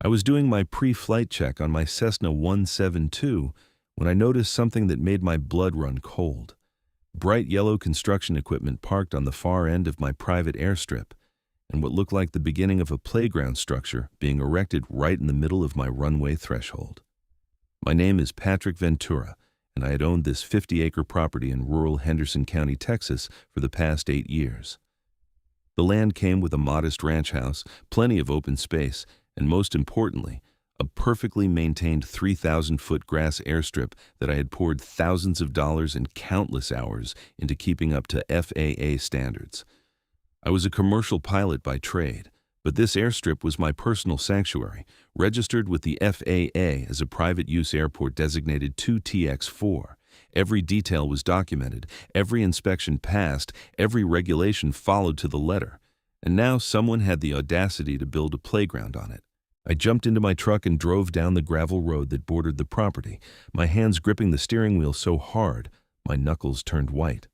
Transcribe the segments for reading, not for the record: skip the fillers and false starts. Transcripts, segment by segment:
I was doing my pre-flight check on my Cessna 172 when I noticed something that made my blood run cold. Bright yellow construction equipment parked on the far end of my private airstrip, and what looked like the beginning of a playground structure being erected right in the middle of my runway threshold. My name is Patrick Ventura, and I had owned this 50-acre property in rural Henderson County, Texas for the past 8 years. The land came with a modest ranch house, plenty of open space, and most importantly, a perfectly maintained 3,000-foot grass airstrip that I had poured thousands of dollars and countless hours into keeping up to FAA standards. I was a commercial pilot by trade, but this airstrip was my personal sanctuary, registered with the FAA as a private-use airport designated 2TX4. Every detail was documented, every inspection passed, every regulation followed to the letter, and now someone had the audacity to build a playground on it. I jumped into my truck and drove down the gravel road that bordered the property, my hands gripping the steering wheel so hard, my knuckles turned white.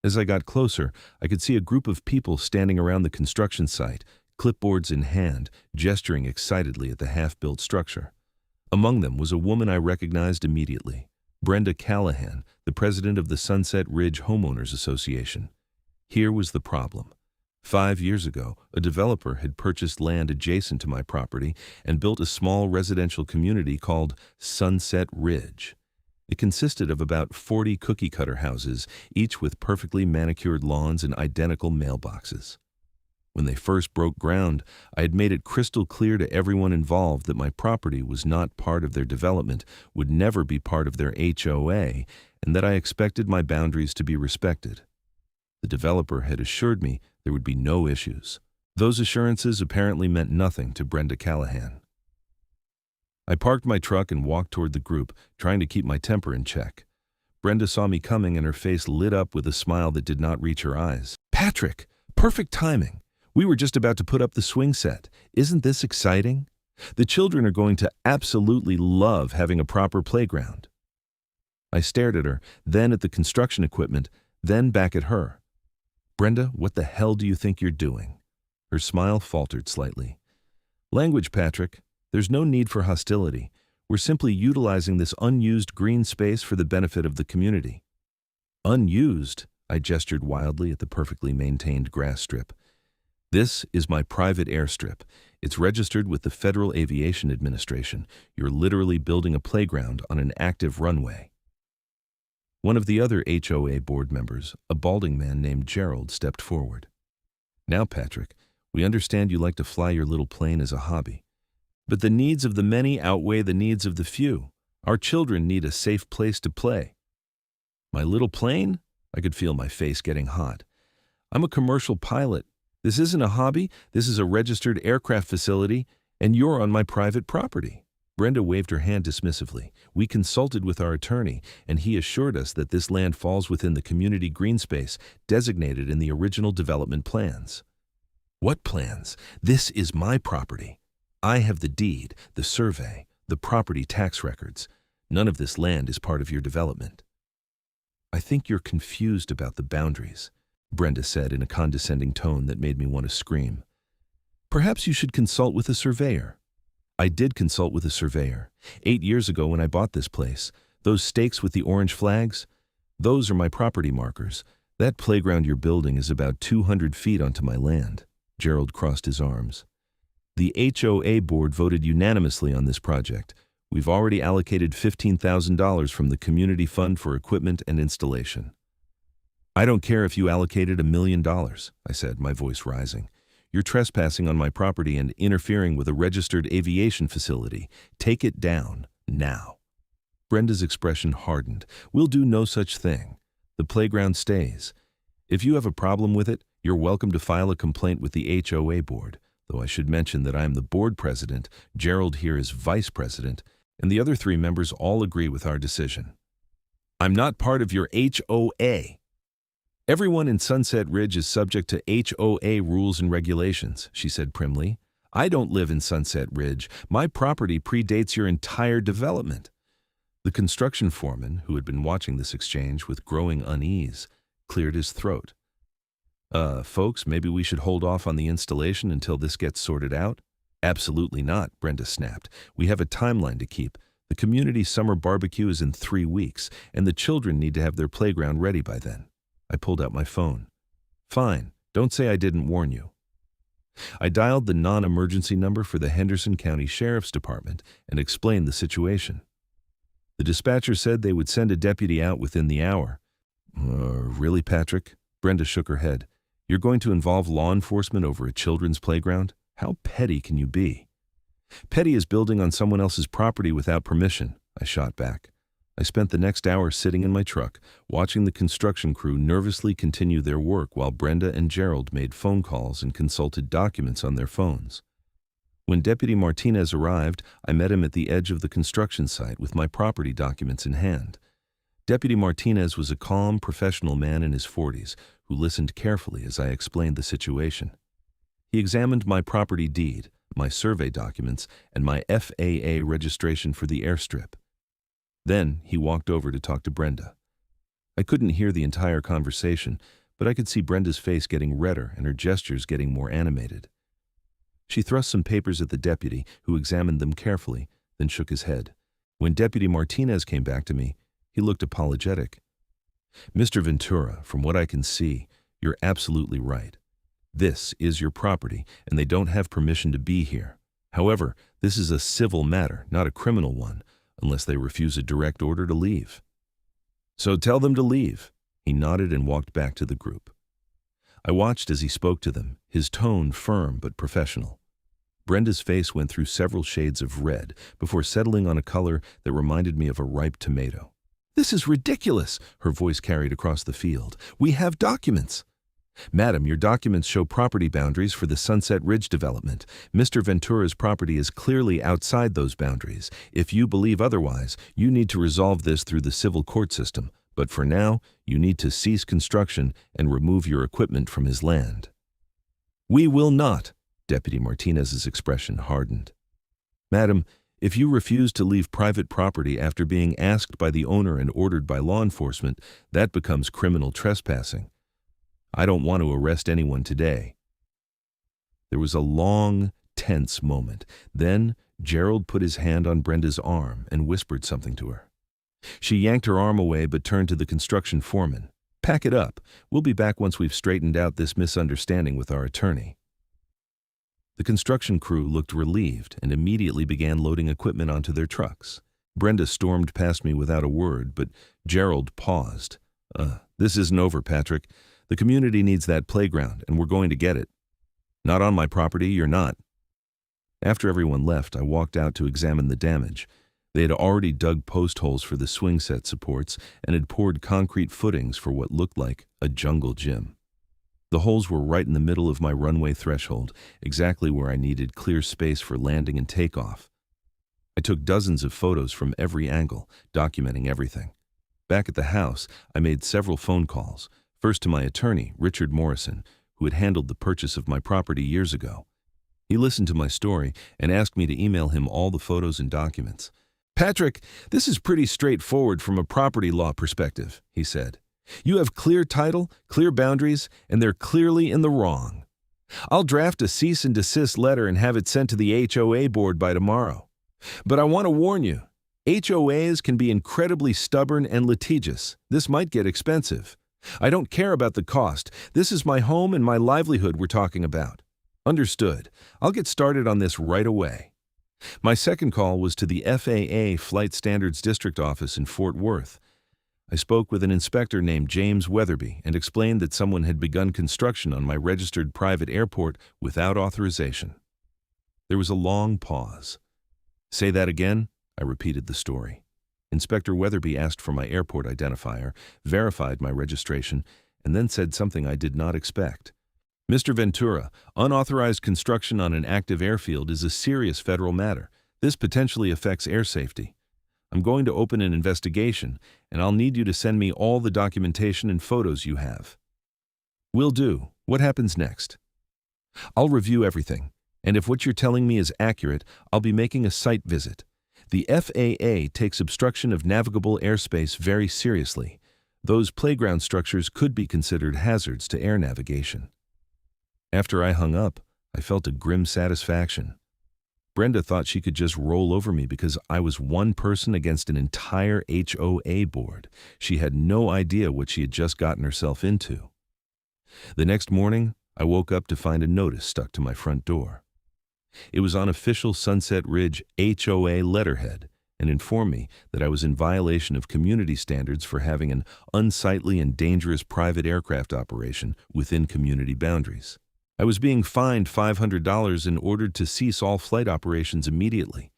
As I got closer, I could see a group of people standing around the construction site, clipboards in hand, gesturing excitedly at the half-built structure. Among them was a woman I recognized immediately, Brenda Callahan, the president of the Sunset Ridge Homeowners Association. Here was the problem. 5 years ago, a developer had purchased land adjacent to my property and built a small residential community called Sunset Ridge. It consisted of about 40 cookie-cutter houses, each with perfectly manicured lawns and identical mailboxes. When they first broke ground, I had made it crystal clear to everyone involved that my property was not part of their development, would never be part of their HOA, and that I expected my boundaries to be respected. The developer had assured me there would be no issues. Those assurances apparently meant nothing to Brenda Callahan. I parked my truck and walked toward the group, trying to keep my temper in check. Brenda saw me coming and her face lit up with a smile that did not reach her eyes. "Patrick, perfect timing. We were just about to put up the swing set. Isn't this exciting? The children are going to absolutely love having a proper playground." I stared at her, then at the construction equipment, then back at her. "Brenda, what the hell do you think you're doing?" Her smile faltered slightly. "Language, Patrick. There's no need for hostility. We're simply utilizing this unused green space for the benefit of the community." "Unused?" I gestured wildly at the perfectly maintained grass strip. "This is my private airstrip. It's registered with the Federal Aviation Administration. You're literally building a playground on an active runway." One of the other HOA board members, a balding man named Gerald, stepped forward. "Now, Patrick, we understand you like to fly your little plane as a hobby. But the needs of the many outweigh the needs of the few. Our children need a safe place to play." "My little plane?" I could feel my face getting hot. "I'm a commercial pilot. This isn't a hobby, this is a registered aircraft facility, and you're on my private property." Brenda waved her hand dismissively. "We consulted with our attorney, and he assured us that this land falls within the community green space designated in the original development plans." "What plans? This is my property. I have the deed, the survey, the property tax records. None of this land is part of your development." "I think you're confused about the boundaries," Brenda said in a condescending tone that made me want to scream. "Perhaps you should consult with a surveyor." I did consult with a surveyor. 8 years ago when I bought this place, those stakes with the orange flags, those are my property markers. That playground you're building is about 200 feet onto my land. Gerald crossed his arms. "The HOA board voted unanimously on this project. We've already allocated $15,000 from the community fund for equipment and installation." "I don't care if you allocated $1 million, I said, my voice rising. "You're trespassing on my property and interfering with a registered aviation facility. Take it down, now." Brenda's expression hardened. "We'll do no such thing. The playground stays. If you have a problem with it, you're welcome to file a complaint with the HOA board, though I should mention that I am the board president, Gerald here is vice president, and the other 3 members all agree with our decision." "I'm not part of your HOA." "Everyone in Sunset Ridge is subject to HOA rules and regulations," she said primly. "I don't live in Sunset Ridge. My property predates your entire development." The construction foreman, who had been watching this exchange with growing unease, cleared his throat. Folks, maybe we should hold off on the installation until this gets sorted out." Absolutely not, Brenda snapped. We have a timeline to keep. The community summer barbecue is in 3 weeks, and the children need to have their playground ready by then. I pulled out my phone. Fine, don't say I didn't warn you. I dialed the non-emergency number for the Henderson County Sheriff's Department and explained the situation. The dispatcher said they would send a deputy out within the hour. Really, Patrick? Brenda shook her head. You're going to involve law enforcement over a children's playground? How petty can you be? Petty is building on someone else's property without permission, I shot back. I spent the next hour sitting in my truck, watching the construction crew nervously continue their work while Brenda and Gerald made phone calls and consulted documents on their phones. When Deputy Martinez arrived, I met him at the edge of the construction site with my property documents in hand. Deputy Martinez was a calm, professional man in his 40s who listened carefully as I explained the situation. He examined my property deed, my survey documents, and my FAA registration for the Airstrip. Then he walked over to talk to Brenda. I couldn't hear the entire conversation, but I could see Brenda's face getting redder and her gestures getting more animated. She thrust some papers at the deputy, who examined them carefully, then shook his head. When Deputy Martinez came back to me, he looked apologetic. Mr. Ventura, from what I can see, you're absolutely right. This is your property, and they don't have permission to be here. However, this is a civil matter, not a criminal one, unless they refuse a direct order to leave. So tell them to leave. He nodded and walked back to the group. I watched as he spoke to them, his tone firm but professional. Brenda's face went through several shades of red before settling on a color that reminded me of a ripe tomato. This is ridiculous, her voice carried across the field. We have documents. Madam, your documents show property boundaries for the Sunset Ridge development. Mr. Ventura's property is clearly outside those boundaries. If you believe otherwise, you need to resolve this through the civil court system. But for now, you need to cease construction and remove your equipment from his land. We will not. Deputy Martinez's expression hardened. Madam, if you refuse to leave private property after being asked by the owner and ordered by law enforcement, that becomes criminal trespassing. I don't want to arrest anyone today. There was a long, tense moment. Then Gerald put his hand on Brenda's arm and whispered something to her. She yanked her arm away but turned to the construction foreman. Pack it up. We'll be back once we've straightened out this misunderstanding with our attorney. The construction crew looked relieved and immediately began loading equipment onto their trucks. Brenda stormed past me without a word, but Gerald paused. This isn't over, Patrick. The community needs that playground, and we're going to get it. Not on my property, you're not. After everyone left, I walked out to examine the damage. They had already dug post holes for the swing set supports and had poured concrete footings for what looked like a jungle gym. The holes were right in the middle of my runway threshold, exactly where I needed clear space for landing and takeoff. I took dozens of photos from every angle, documenting everything. Back at the house, I made several phone calls, first to my attorney, Richard Morrison, who had handled the purchase of my property years ago. He listened to my story and asked me to email him all the photos and documents. Patrick, this is pretty straightforward from a property law perspective, he said. You have clear title, clear boundaries, and they're clearly in the wrong. I'll draft a cease and desist letter and have it sent to the HOA board by tomorrow. But I want to warn you, HOAs can be incredibly stubborn and litigious. This might get expensive. I don't care about the cost. This is my home and my livelihood we're talking about. Understood. I'll get started on this right away. My second call was to the FAA Flight Standards District Office in Fort Worth. I spoke with an inspector named James Weatherby and explained that someone had begun construction on my registered private airport without authorization. There was a long pause. Say that again? I repeated the story. Inspector Weatherby asked for my airport identifier, verified my registration, and then said something I did not expect. Mr. Ventura, unauthorized construction on an active airfield is a serious federal matter. This potentially affects air safety. I'm going to open an investigation, and I'll need you to send me all the documentation and photos you have. Will do. What happens next? I'll review everything, and if what you're telling me is accurate, I'll be making a site visit. The FAA takes obstruction of navigable airspace very seriously. Those playground structures could be considered hazards to air navigation. After I hung up, I felt a grim satisfaction. Brenda thought she could just roll over me because I was one person against an entire HOA board. She had no idea what she had just gotten herself into. The next morning, I woke up to find a notice stuck to my front door. It was on official Sunset Ridge HOA letterhead and informed me that I was in violation of community standards for having an unsightly and dangerous private aircraft operation within community boundaries. I was being fined $500 and ordered to cease all flight operations immediately.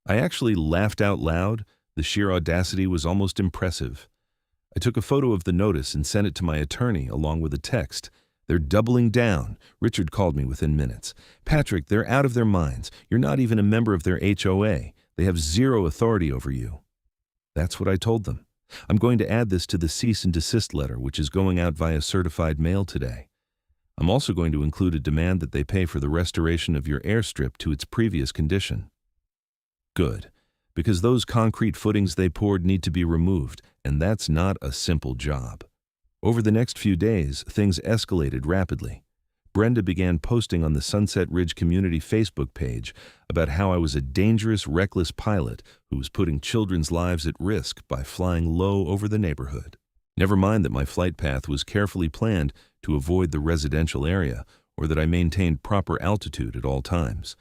I actually laughed out loud. The sheer audacity was almost impressive. I took a photo of the notice and sent it to my attorney along with a text. "They're doubling down." Richard called me within minutes. "Patrick, they're out of their minds. You're not even a member of their HOA. They have zero authority over you." That's what I told them. I'm going to add this to the cease and desist letter, which is going out via certified mail today. I'm also going to include a demand that they pay for the restoration of your airstrip to its previous condition. Good, because those concrete footings they poured need to be removed, and that's not a simple job. Over the next few days, things escalated rapidly. Brenda began posting on the Sunset Ridge Community Facebook page about how I was a dangerous, reckless pilot who was putting children's lives at risk by flying low over the neighborhood. Never mind that my flight path was carefully planned to avoid the residential area, or that I maintained proper altitude at all times.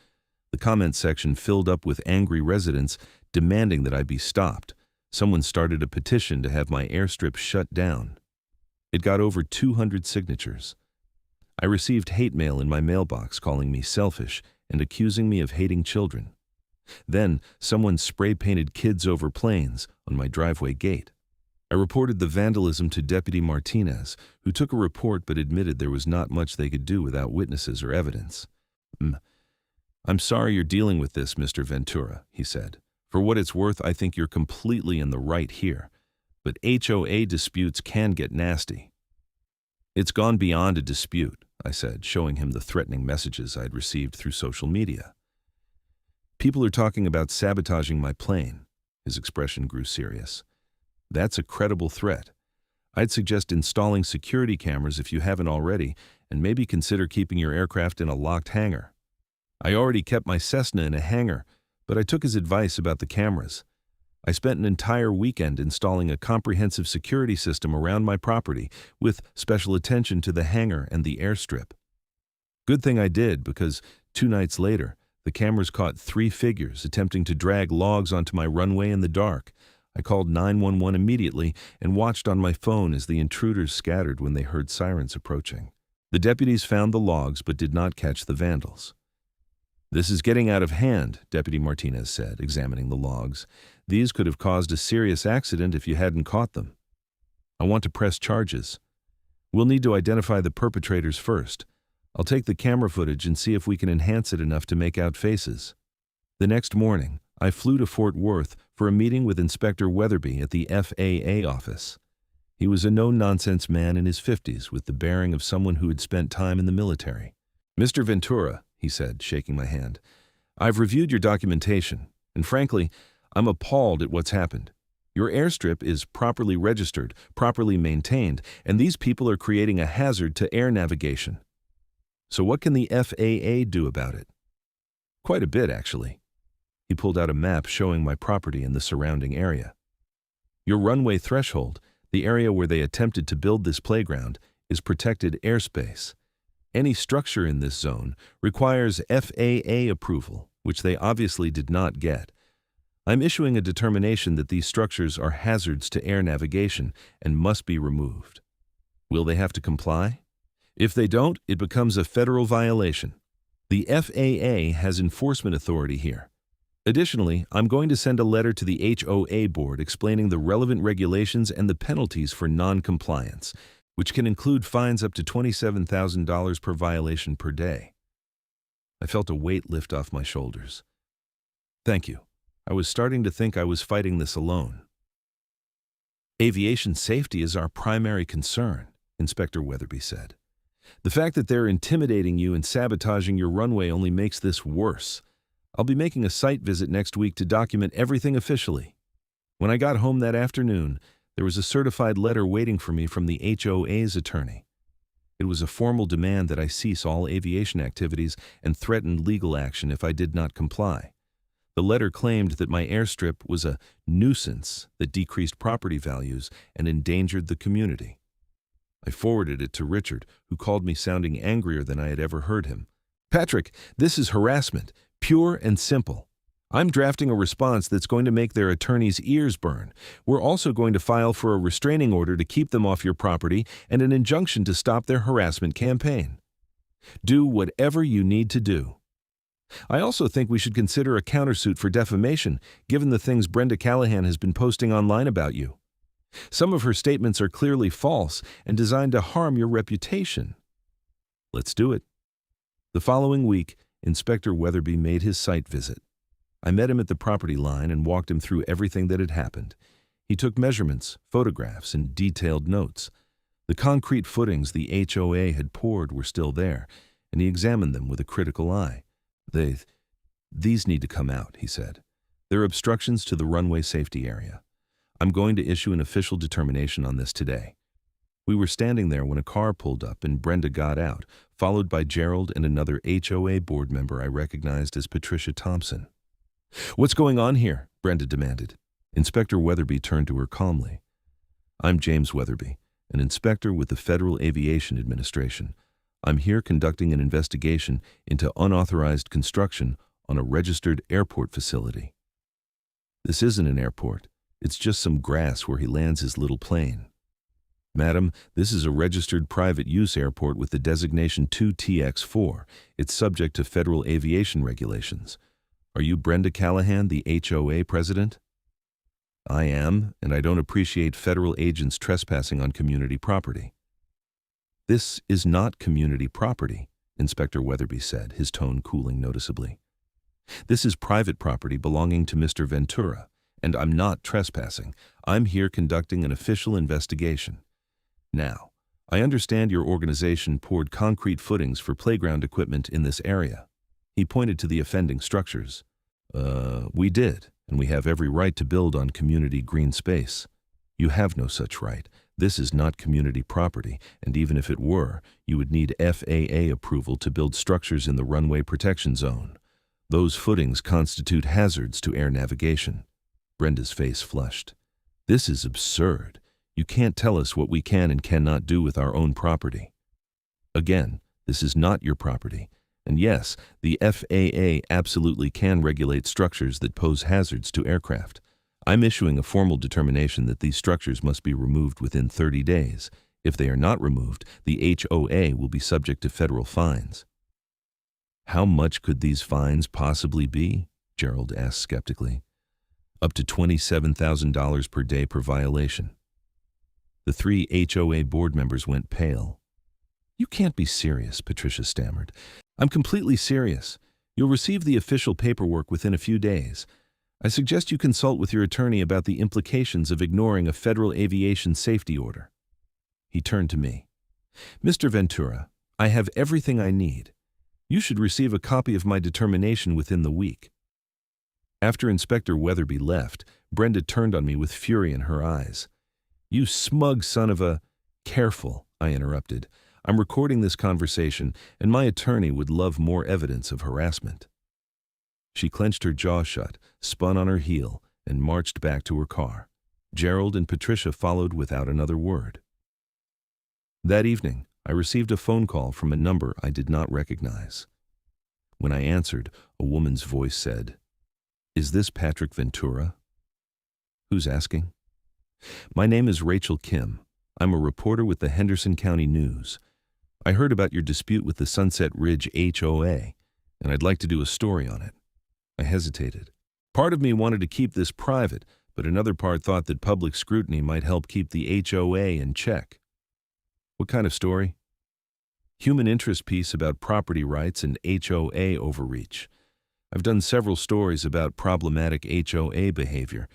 The comment section filled up with angry residents demanding that I be stopped. Someone started a petition to have my airstrip shut down. It got over 200 signatures. I received hate mail in my mailbox calling me selfish and accusing me of hating children. Then, someone spray-painted "kids over planes" on my driveway gate. I reported the vandalism to Deputy Martinez, who took a report but admitted there was not much they could do without witnesses or evidence. "I'm sorry you're dealing with this, Mr. Ventura," he said. "For what it's worth, I think you're completely in the right here. But HOA disputes can get nasty." "It's gone beyond a dispute," I said, showing him the threatening messages I'd received through social media. "People are talking about sabotaging my plane." His expression grew serious. "That's a credible threat. I'd suggest installing security cameras if you haven't already, and maybe consider keeping your aircraft in a locked hangar." I already kept my Cessna in a hangar, but I took his advice about the cameras. I spent an entire weekend installing a comprehensive security system around my property, with special attention to the hangar and the airstrip. Good thing I did, because 2 nights later, the cameras caught 3 figures attempting to drag logs onto my runway in the dark. I called 911 immediately and watched on my phone as the intruders scattered when they heard sirens approaching. The deputies found the logs but did not catch the vandals. "This is getting out of hand," Deputy Martinez said, examining the logs. "These could have caused a serious accident if you hadn't caught them. I want to press charges. We'll need to identify the perpetrators first. I'll take the camera footage and see if we can enhance it enough to make out faces." The next morning, I flew to Fort Worth for a meeting with Inspector Weatherby at the FAA office. He was a no-nonsense man in his 50s with the bearing of someone who had spent time in the military. "Mr. Ventura," he said, shaking my hand, "I've reviewed your documentation, and frankly, I'm appalled at what's happened. Your airstrip is properly registered, properly maintained, and these people are creating a hazard to air navigation. So what can the FAA do about it?" "Quite a bit, actually." He pulled out a map showing my property and the surrounding area. "Your runway threshold, the area where they attempted to build this playground, is protected airspace. Any structure in this zone requires FAA approval, which they obviously did not get. I'm issuing a determination that these structures are hazards to air navigation and must be removed. Will they have to comply? If they don't, it becomes a federal violation. The FAA has enforcement authority here. Additionally, I'm going to send a letter to the HOA board explaining the relevant regulations and the penalties for non-compliance, which can include fines up to $27,000 per violation per day." I felt a weight lift off my shoulders. Thank you. I was starting to think I was fighting this alone. "Aviation safety is our primary concern," Inspector Weatherby said. "The fact that they're intimidating you and sabotaging your runway only makes this worse. I'll be making a site visit next week to document everything officially." When I got home that afternoon, there was a certified letter waiting for me from the HOA's attorney. It was a formal demand that I cease all aviation activities and threatened legal action if I did not comply. The letter claimed that my airstrip was a nuisance that decreased property values and endangered the community. I forwarded it to Richard, who called me sounding angrier than I had ever heard him. "Patrick, this is harassment, pure and simple. I'm drafting a response that's going to make their attorneys' ears burn. We're also going to file for a restraining order to keep them off your property and an injunction to stop their harassment campaign. Do whatever you need to do. I also think we should consider a countersuit for defamation, given the things Brenda Callahan has been posting online about you. Some of her statements are clearly false and designed to harm your reputation." Let's do it. The following week, Inspector Weatherby made his site visit. I met him at the property line and walked him through everything that had happened. He took measurements, photographs, and detailed notes. The concrete footings the HOA had poured were still there, and he examined them with a critical eye. These need to come out, he said. They're obstructions to the runway safety area. I'm going to issue an official determination on this today. We were standing there when a car pulled up and Brenda got out, followed by Gerald and another HOA board member I recognized as Patricia Thompson. "What's going on here?" Brenda demanded. Inspector Weatherby turned to her calmly. "I'm James Weatherby, an inspector with the Federal Aviation Administration. I'm here conducting an investigation into unauthorized construction on a registered airport facility." "This isn't an airport. It's just some grass where he lands his little plane." "Madam, this is a registered private use airport with the designation 2TX4. It's subject to federal aviation regulations. Are you Brenda Callahan, the HOA president?" "I am, and I don't appreciate federal agents trespassing on community property." "This is not community property," Inspector Weatherby said, his tone cooling noticeably. "This is private property belonging to Mr. Ventura, and I'm not trespassing. I'm here conducting an official investigation. Now, I understand your organization poured concrete footings for playground equipment in this area." He pointed to the offending structures. We did, and we have every right to build on community green space." "You have no such right. This is not community property, and even if it were, you would need FAA approval to build structures in the runway protection zone. Those footings constitute hazards to air navigation." Brenda's face flushed. "This is absurd. You can't tell us what we can and cannot do with our own property." "Again, this is not your property. And yes, the FAA absolutely can regulate structures that pose hazards to aircraft. I'm issuing a formal determination that these structures must be removed within 30 days. If they are not removed, the HOA will be subject to federal fines." "How much could these fines possibly be?" Gerald asked skeptically. "Up to $27,000 per day per violation." The 3 HOA board members went pale. "You can't be serious," Patricia stammered. "I'm completely serious. You'll receive the official paperwork within a few days. I suggest you consult with your attorney about the implications of ignoring a federal aviation safety order." He turned to me. "Mr. Ventura, I have everything I need. You should receive a copy of my determination within the week." After Inspector Weatherby left, Brenda turned on me with fury in her eyes. "You smug son of a—" "Careful," I interrupted. "I'm recording this conversation, and my attorney would love more evidence of harassment." She clenched her jaw shut, spun on her heel, and marched back to her car. Gerald and Patricia followed without another word. That evening, I received a phone call from a number I did not recognize. When I answered, a woman's voice said, "Is this Patrick Ventura?" "Who's asking?" "My name is Rachel Kim. I'm a reporter with the Henderson County News. I heard about your dispute with the Sunset Ridge HOA, and I'd like to do a story on it." I hesitated. Part of me wanted to keep this private, but another part thought that public scrutiny might help keep the HOA in check. "What kind of story?" "Human interest piece about property rights and HOA overreach. I've done several stories about problematic HOA behavior,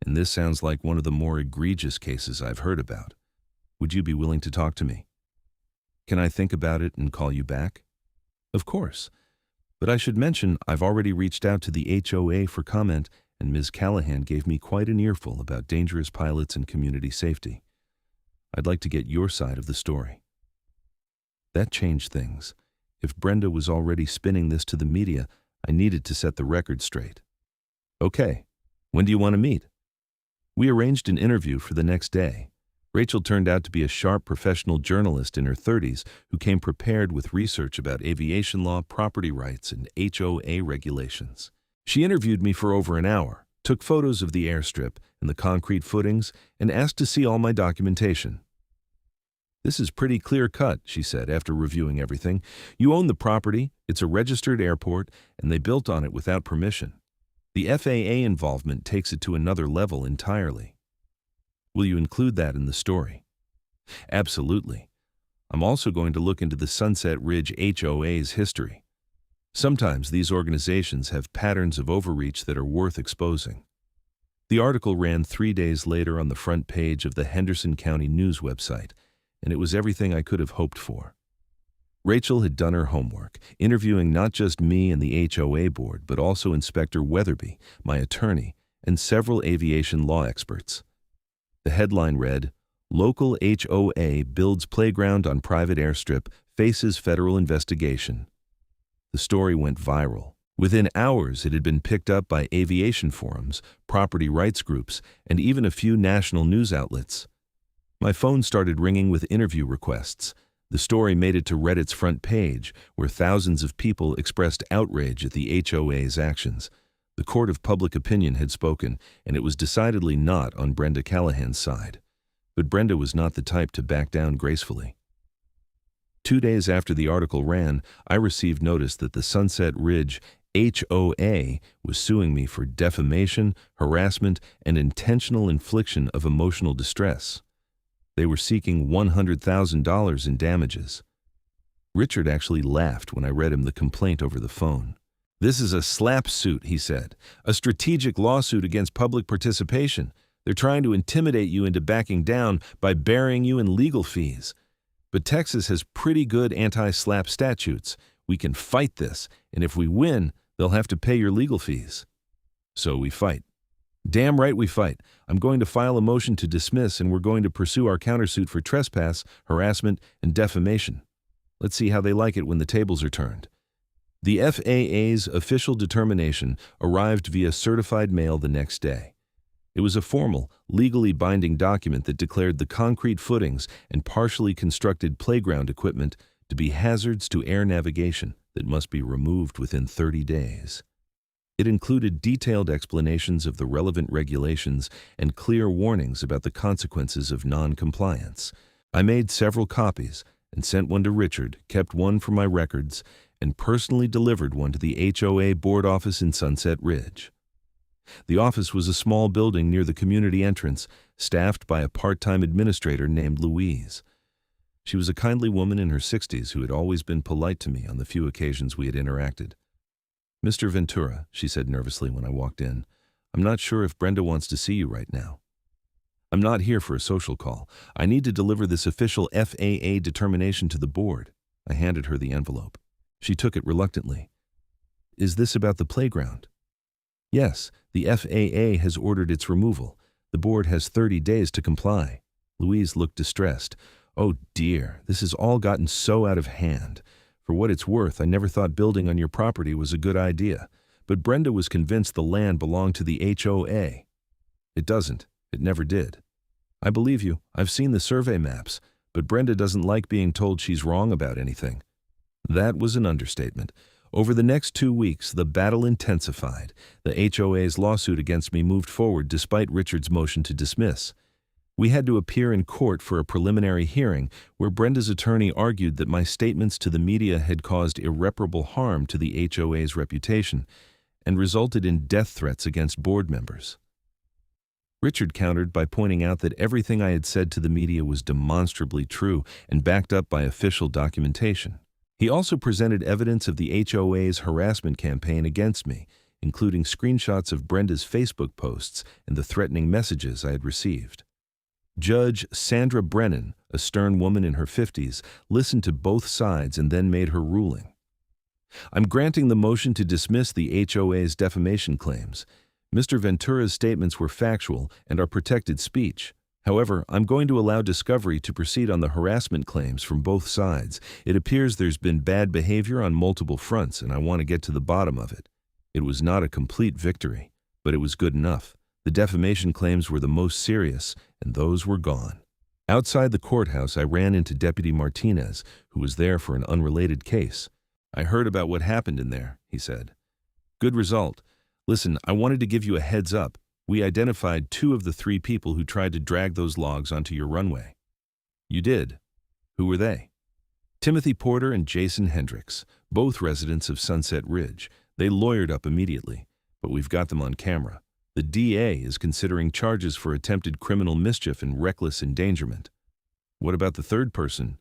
and this sounds like one of the more egregious cases I've heard about. Would you be willing to talk to me?" "Can I think about it and call you back?" "Of course. But I should mention I've already reached out to the HOA for comment, and Ms. Callahan gave me quite an earful about dangerous pilots and community safety. I'd like to get your side of the story." That changed things. If Brenda was already spinning this to the media, I needed to set the record straight. Okay, when do you want to meet? We arranged an interview for the next day. Rachel turned out to be a sharp professional journalist in her 30s who came prepared with research about aviation law, property rights, and HOA regulations. She interviewed me for over an hour, took photos of the airstrip and the concrete footings, and asked to see all my documentation. "This is pretty clear-cut," she said after reviewing everything. "You own the property, it's a registered airport, and they built on it without permission. The FAA involvement takes it to another level entirely. Will you include that in the story?" "Absolutely. I'm also going to look into the Sunset Ridge HOA's history. Sometimes these organizations have patterns of overreach that are worth exposing." The article ran 3 days later on the front page of the Henderson County News website, and it was everything I could have hoped for. Rachel had done her homework, interviewing not just me and the HOA board, but also Inspector Weatherby, my attorney, and several aviation law experts. The headline read, "Local HOA builds playground on private airstrip, faces federal investigation." The story went viral. Within hours, it had been picked up by aviation forums, property rights groups, and even a few national news outlets. My phone started ringing with interview requests. The story made it to Reddit's front page, where thousands of people expressed outrage at the HOA's actions. The court of public opinion had spoken, and it was decidedly not on Brenda Callahan's side. But Brenda was not the type to back down gracefully. 2 days after the article ran, I received notice that the Sunset Ridge HOA was suing me for defamation, harassment, and intentional infliction of emotional distress. They were seeking $100,000 in damages. Richard actually laughed when I read him the complaint over the phone. "This is a slap suit," he said, "a strategic lawsuit against public participation. They're trying to intimidate you into backing down by burying you in legal fees. But Texas has pretty good anti-slap statutes. We can fight this, and if we win, they'll have to pay your legal fees." So we fight. Damn right we fight. I'm going to file a motion to dismiss, and we're going to pursue our countersuit for trespass, harassment, and defamation. Let's see how they like it when the tables are turned. The FAA's official determination arrived via certified mail the next day. It was a formal, legally binding document that declared the concrete footings and partially constructed playground equipment to be hazards to air navigation that must be removed within 30 days. It included detailed explanations of the relevant regulations and clear warnings about the consequences of non-compliance. I made several copies and sent one to Richard, kept one for my records, and personally delivered one to the HOA board office in Sunset Ridge. The office was a small building near the community entrance, staffed by a part-time administrator named Louise. She was a kindly woman in her 60s who had always been polite to me on the few occasions we had interacted. "Mr. Ventura," she said nervously when I walked in, "I'm not sure if Brenda wants to see you right now." "I'm not here for a social call. I need to deliver this official FAA determination to the board." I handed her the envelope. She took it reluctantly. "Is this about the playground?" "Yes, the FAA has ordered its removal. The board has 30 days to comply." Louise looked distressed. "Oh dear, this has all gotten so out of hand. For what it's worth, I never thought building on your property was a good idea, but Brenda was convinced the land belonged to the HOA. It doesn't. It never did. I believe you. I've seen the survey maps, but Brenda doesn't like being told she's wrong about anything." That was an understatement. Over the next 2 weeks, the battle intensified. The HOA's lawsuit against me moved forward despite Richard's motion to dismiss. We had to appear in court for a preliminary hearing where Brenda's attorney argued that my statements to the media had caused irreparable harm to the HOA's reputation and resulted in death threats against board members. Richard countered by pointing out that everything I had said to the media was demonstrably true and backed up by official documentation. He also presented evidence of the HOA's harassment campaign against me, including screenshots of Brenda's Facebook posts and the threatening messages I had received. Judge Sandra Brennan, a stern woman in her 50s, listened to both sides and then made her ruling. "I'm granting the motion to dismiss the HOA's defamation claims. Mr. Ventura's statements were factual and are protected speech. However, I'm going to allow discovery to proceed on the harassment claims from both sides. It appears there's been bad behavior on multiple fronts, and I want to get to the bottom of it. It was not a complete victory, but it was good enough. The defamation claims were the most serious, and those were gone. Outside the courthouse, I ran into Deputy Martinez, who was there for an unrelated case. "I heard about what happened in there," he said. "Good result. Listen, I wanted to give you a heads up. We identified 2 of the 3 people who tried to drag those logs onto your runway." "You did? Who were they?" "Timothy Porter and Jason Hendricks, both residents of Sunset Ridge. They lawyered up immediately, but we've got them on camera. The DA is considering charges for attempted criminal mischief and reckless endangerment." "What about the 3rd person?"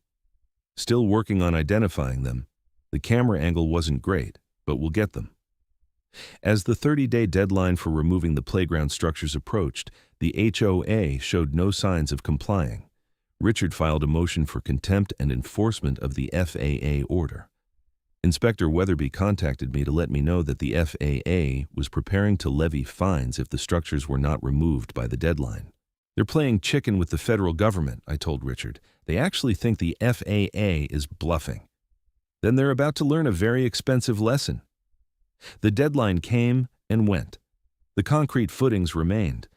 "Still working on identifying them. The camera angle wasn't great, but we'll get them." As the 30-day deadline for removing the playground structures approached, the HOA showed no signs of complying. Richard filed a motion for contempt and enforcement of the FAA order. Inspector Weatherby contacted me to let me know that the FAA was preparing to levy fines if the structures were not removed by the deadline. "They're playing chicken with the federal government," I told Richard. "They actually think the FAA is bluffing. Then they're about to learn a very expensive lesson." The deadline came and went. The concrete footings remained.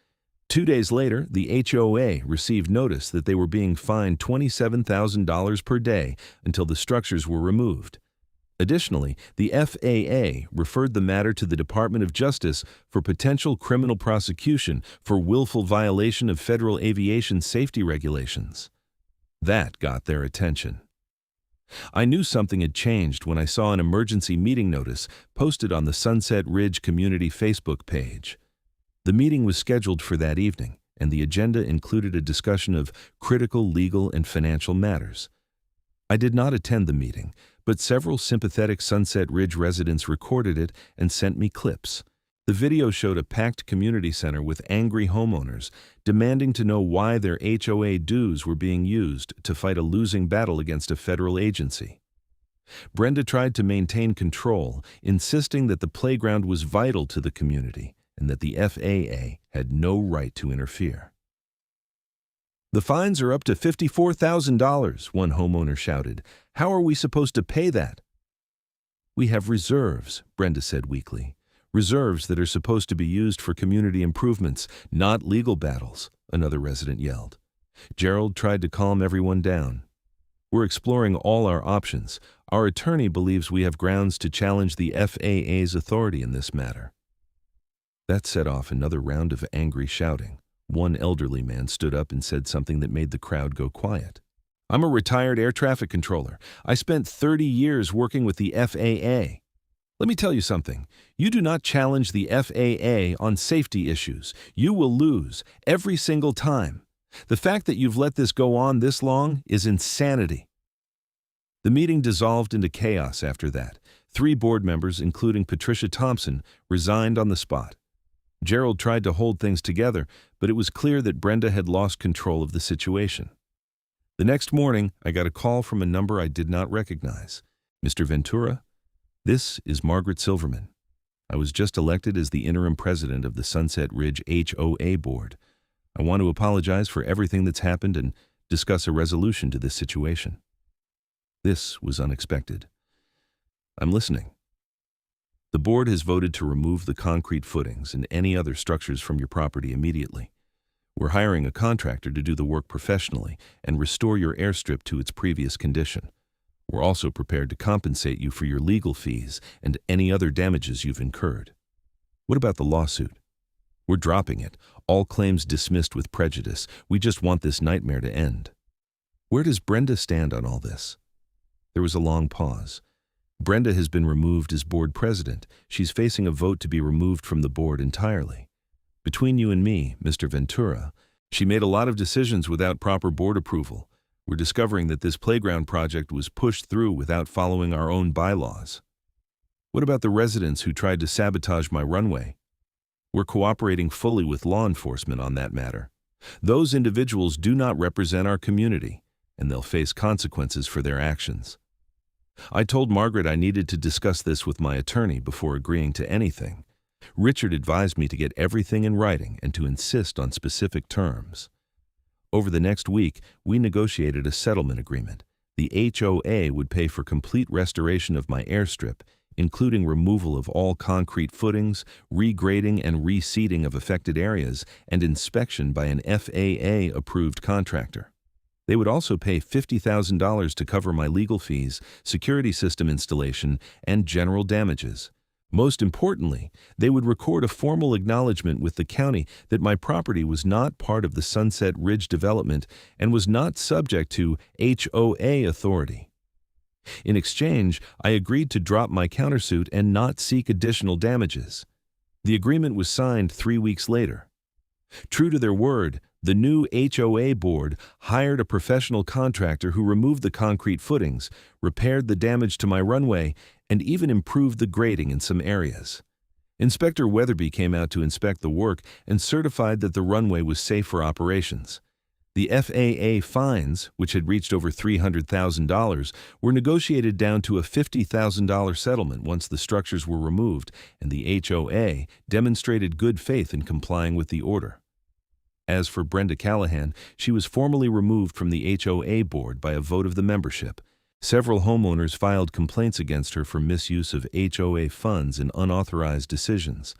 2 days later, the HOA received notice that they were being fined $27,000 per day until the structures were removed. Additionally, the FAA referred the matter to the Department of Justice for potential criminal prosecution for willful violation of federal aviation safety regulations. That got their attention. I knew something had changed when I saw an emergency meeting notice posted on the Sunset Ridge community Facebook page. The meeting was scheduled for that evening, and the agenda included a discussion of critical legal and financial matters. I did not attend the meeting, but several sympathetic Sunset Ridge residents recorded it and sent me clips. The video showed a packed community center with angry homeowners demanding to know why their HOA dues were being used to fight a losing battle against a federal agency. Brenda tried to maintain control, insisting that the playground was vital to the community and that the FAA had no right to interfere. "The fines are up to $54,000, one homeowner shouted. "How are we supposed to pay that?" "We have reserves," Brenda said weakly. "Reserves that are supposed to be used for community improvements, not legal battles," another resident yelled. Gerald tried to calm everyone down. "We're exploring all our options. Our attorney believes we have grounds to challenge the FAA's authority in this matter." That set off another round of angry shouting. One elderly man stood up and said something that made the crowd go quiet. "I'm a retired air traffic controller. I spent 30 years working with the FAA. Let me tell you something. You do not challenge the FAA on safety issues. You will lose every single time. The fact that you've let this go on this long is insanity." The meeting dissolved into chaos after that. 3 board members, including Patricia Thompson, resigned on the spot. Gerald tried to hold things together, but it was clear that Brenda had lost control of the situation. The next morning, I got a call from a number I did not recognize. "Mr. Ventura? This is Margaret Silverman. I was just elected as the interim president of the Sunset Ridge HOA board. I want to apologize for everything that's happened and discuss a resolution to this situation." This was unexpected. "I'm listening." "The board has voted to remove the concrete footings and any other structures from your property immediately. We're hiring a contractor to do the work professionally and restore your airstrip to its previous condition. We're also prepared to compensate you for your legal fees and any other damages you've incurred." "What about the lawsuit?" "We're dropping it. All claims dismissed with prejudice. We just want this nightmare to end." "Where does Brenda stand on all this?" There was a long pause. "Brenda has been removed as board president. She's facing a vote to be removed from the board entirely. Between you and me, Mr. Ventura, she made a lot of decisions without proper board approval. We're discovering that this playground project was pushed through without following our own bylaws." "What about the residents who tried to sabotage my runway?" "We're cooperating fully with law enforcement on that matter. Those individuals do not represent our community, and they'll face consequences for their actions." I told Margaret I needed to discuss this with my attorney before agreeing to anything. Richard advised me to get everything in writing and to insist on specific terms. Over the next week, we negotiated a settlement agreement. The HOA would pay for complete restoration of my airstrip, including removal of all concrete footings, regrading and reseeding of affected areas, and inspection by an FAA-approved contractor. They would also pay $50,000 to cover my legal fees, security system installation, and general damages. Most importantly, they would record a formal acknowledgement with the county that my property was not part of the Sunset Ridge development and was not subject to HOA authority. In exchange, I agreed to drop my countersuit and not seek additional damages. The agreement was signed 3 weeks later. True to their word, the new HOA board hired a professional contractor who removed the concrete footings, repaired the damage to my runway, and even improved the grading in some areas. Inspector Weatherby came out to inspect the work and certified that the runway was safe for operations. The FAA fines, which had reached over $300,000, were negotiated down to a $50,000 settlement once the structures were removed, and the HOA demonstrated good faith in complying with the order. As for Brenda Callahan, she was formally removed from the HOA board by a vote of the membership. Several homeowners filed complaints against her for misuse of HOA funds and unauthorized decisions.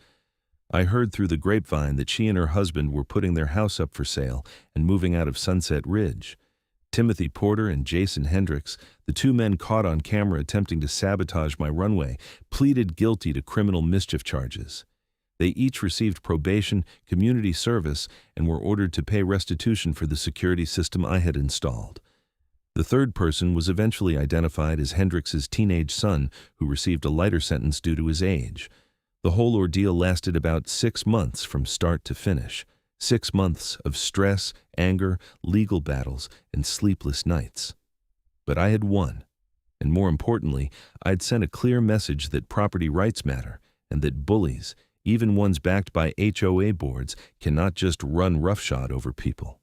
I heard through the grapevine that she and her husband were putting their house up for sale and moving out of Sunset Ridge. Timothy Porter and Jason Hendricks, the two men caught on camera attempting to sabotage my runway, pleaded guilty to criminal mischief charges. They each received probation, community service, and were ordered to pay restitution for the security system I had installed. The third person was eventually identified as Hendricks's teenage son, who received a lighter sentence due to his age. The whole ordeal lasted about 6 months from start to finish. 6 months of stress, anger, legal battles, and sleepless nights. But I had won. And more importantly, I'd sent a clear message that property rights matter, and that bullies, even ones backed by HOA boards, cannot just run roughshod over people.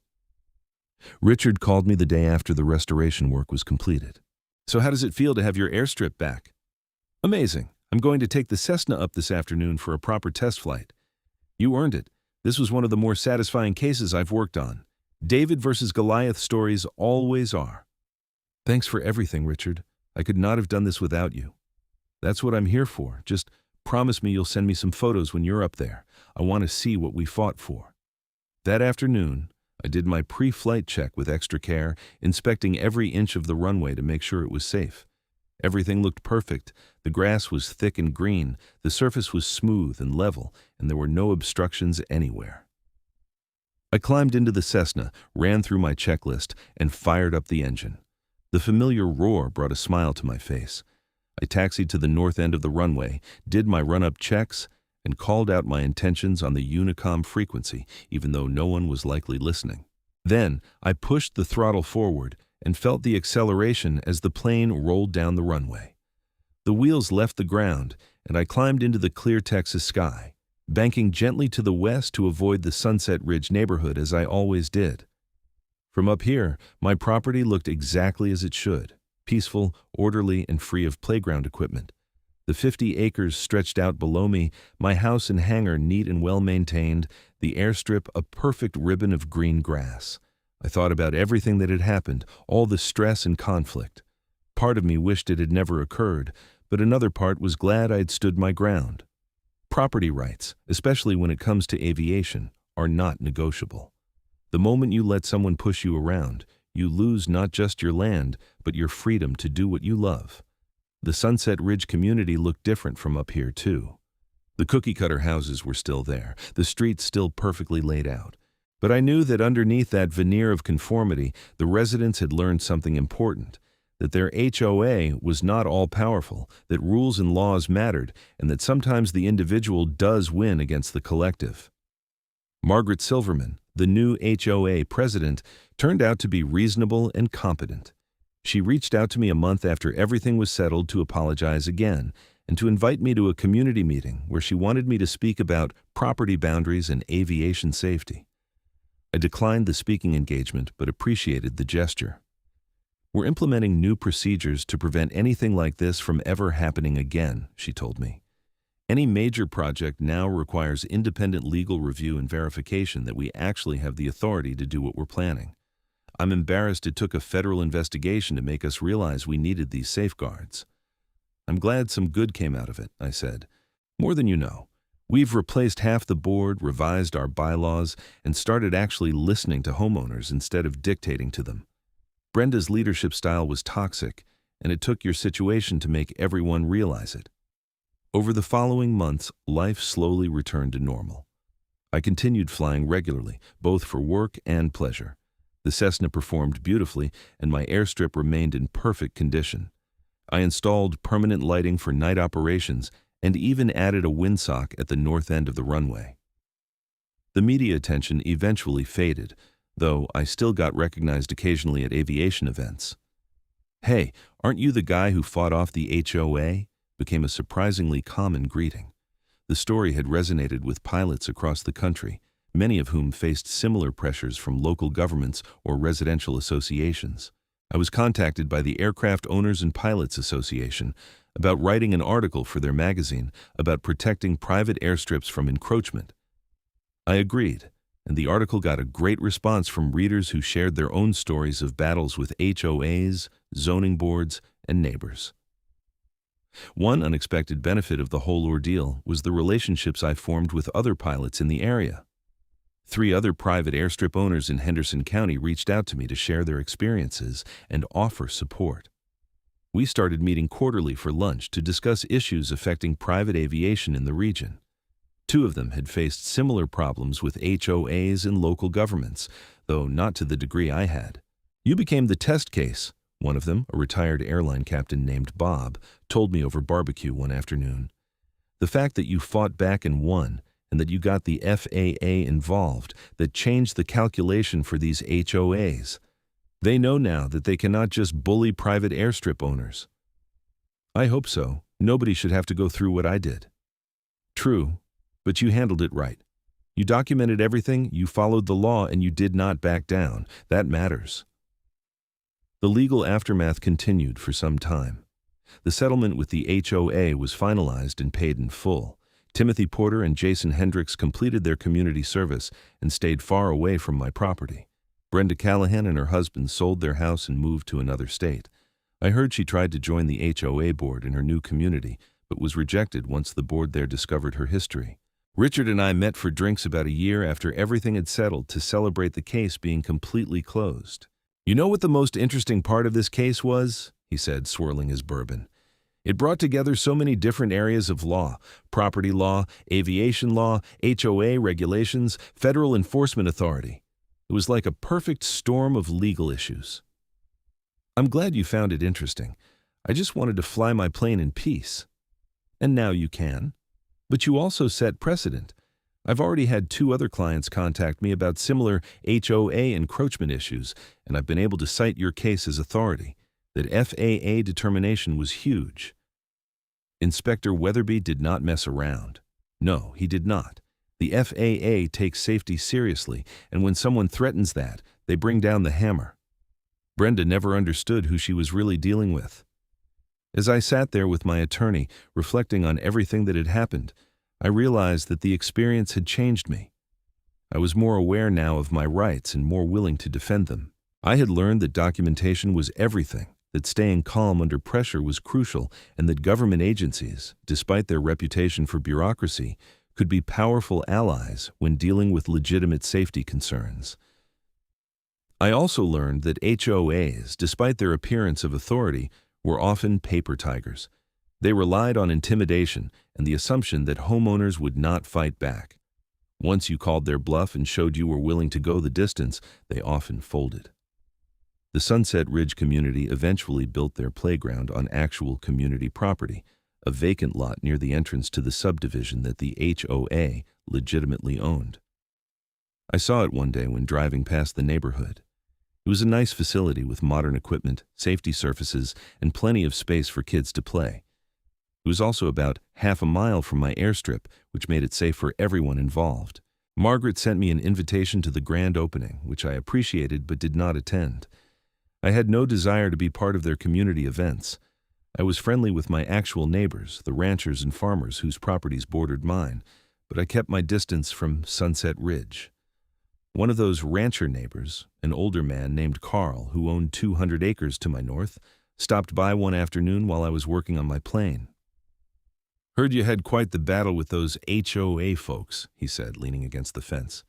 Richard called me the day after the restoration work was completed. "So how does it feel to have your airstrip back?" "Amazing. I'm going to take the Cessna up this afternoon for a proper test flight." "You earned it. This was one of the more satisfying cases I've worked on. David versus Goliath stories always are." "Thanks for everything, Richard. I could not have done this without you." "That's what I'm here for. Just promise me you'll send me some photos when you're up there. I want to see what we fought for." That afternoon, I did my pre-flight check with extra care, inspecting every inch of the runway to make sure it was safe. Everything looked perfect. The grass was thick and green, the surface was smooth and level, and there were no obstructions anywhere. I climbed into the Cessna, ran through my checklist, and fired up the engine. The familiar roar brought a smile to my face. I taxied to the north end of the runway, did my run-up checks, and called out my intentions on the Unicom frequency, even though no one was likely listening. Then, I pushed the throttle forward and felt the acceleration as the plane rolled down the runway. The wheels left the ground, and I climbed into the clear Texas sky, banking gently to the west to avoid the Sunset Ridge neighborhood as I always did. From up here, my property looked exactly as it should. Peaceful, orderly, and free of playground equipment. The 50 acres stretched out below me, my house and hangar neat and well-maintained, the airstrip a perfect ribbon of green grass. I thought about everything that had happened, all the stress and conflict. Part of me wished it had never occurred, but another part was glad I had stood my ground. Property rights, especially when it comes to aviation, are not negotiable. The moment you let someone push you around, you lose not just your land, but your freedom to do what you love. The Sunset Ridge community looked different from up here, too. The cookie-cutter houses were still there, the streets still perfectly laid out. But I knew that underneath that veneer of conformity, the residents had learned something important, that their HOA was not all-powerful, that rules and laws mattered, and that sometimes the individual does win against the collective. Margaret Silverman, the new HOA president, turned out to be reasonable and competent. She reached out to me a month after everything was settled to apologize again and to invite me to a community meeting where she wanted me to speak about property boundaries and aviation safety. I declined the speaking engagement but appreciated the gesture. "We're implementing new procedures to prevent anything like this from ever happening again," she told me. Any major project now requires independent legal review and verification that we actually have the authority to do what we're planning. I'm embarrassed it took a federal investigation to make us realize we needed these safeguards. I'm glad some good came out of it, I said. More than you know. We've replaced half the board, revised our bylaws, and started actually listening to homeowners instead of dictating to them. Brenda's leadership style was toxic, and it took your situation to make everyone realize it. Over the following months, life slowly returned to normal. I continued flying regularly, both for work and pleasure. The Cessna performed beautifully, and my airstrip remained in perfect condition. I installed permanent lighting for night operations and even added a windsock at the north end of the runway. The media attention eventually faded, though I still got recognized occasionally at aviation events. "Hey, aren't you the guy who fought off the HOA?" became a surprisingly common greeting. The story had resonated with pilots across the country, many of whom faced similar pressures from local governments or residential associations. I was contacted by the Aircraft Owners and Pilots Association about writing an article for their magazine about protecting private airstrips from encroachment. I agreed, and the article got a great response from readers who shared their own stories of battles with HOAs, zoning boards, and neighbors. One unexpected benefit of the whole ordeal was the relationships I formed with other pilots in the area. 3 other private airstrip owners in Henderson County reached out to me to share their experiences and offer support. We started meeting quarterly for lunch to discuss issues affecting private aviation in the region. 2 of them had faced similar problems with HOAs and local governments, though not to the degree I had. "You became the test case," one of them, a retired airline captain named Bob, told me over barbecue one afternoon. "The fact that you fought back and won, and that you got the FAA involved, that changed the calculation for these HOAs. They know now that they cannot just bully private airstrip owners." "I hope so. Nobody should have to go through what I did." "True, but you handled it right. You documented everything, you followed the law, and you did not back down. That matters." The legal aftermath continued for some time. The settlement with the HOA was finalized and paid in full. Timothy Porter and Jason Hendricks completed their community service and stayed far away from my property. Brenda Callahan and her husband sold their house and moved to another state. I heard she tried to join the HOA board in her new community, but was rejected once the board there discovered her history. Richard and I met for drinks about a year after everything had settled to celebrate the case being completely closed. "You know what the most interesting part of this case was?" he said, swirling his bourbon. "It brought together so many different areas of law: property law, aviation law, HOA regulations, federal enforcement authority. It was like a perfect storm of legal issues." "I'm glad you found it interesting. I just wanted to fly my plane in peace." "And now you can. But you also set precedent. I've already had 2 other clients contact me about similar HOA encroachment issues, and I've been able to cite your case as authority. That FAA determination was huge." Inspector Weatherby did not mess around. No, he did not. The FAA takes safety seriously, and when someone threatens that, they bring down the hammer. Brenda never understood who she was really dealing with. As I sat there with my attorney, reflecting on everything that had happened, I realized that the experience had changed me. I was more aware now of my rights and more willing to defend them. I had learned that documentation was everything, that staying calm under pressure was crucial, and that government agencies, despite their reputation for bureaucracy, could be powerful allies when dealing with legitimate safety concerns. I also learned that HOAs, despite their appearance of authority, were often paper tigers. They relied on intimidation and the assumption that homeowners would not fight back. Once you called their bluff and showed you were willing to go the distance, they often folded. The Sunset Ridge community eventually built their playground on actual community property, a vacant lot near the entrance to the subdivision that the HOA legitimately owned. I saw it one day when driving past the neighborhood. It was a nice facility with modern equipment, safety surfaces, and plenty of space for kids to play. It was also about half a mile from my airstrip, which made it safe for everyone involved. Margaret sent me an invitation to the grand opening, which I appreciated but did not attend. I had no desire to be part of their community events. I was friendly with my actual neighbors, the ranchers and farmers whose properties bordered mine, but I kept my distance from Sunset Ridge. One of those rancher neighbors, an older man named Carl who owned 200 acres to my north, stopped by one afternoon while I was working on my plane. "Heard you had quite the battle with those HOA folks," he said, leaning against the fence.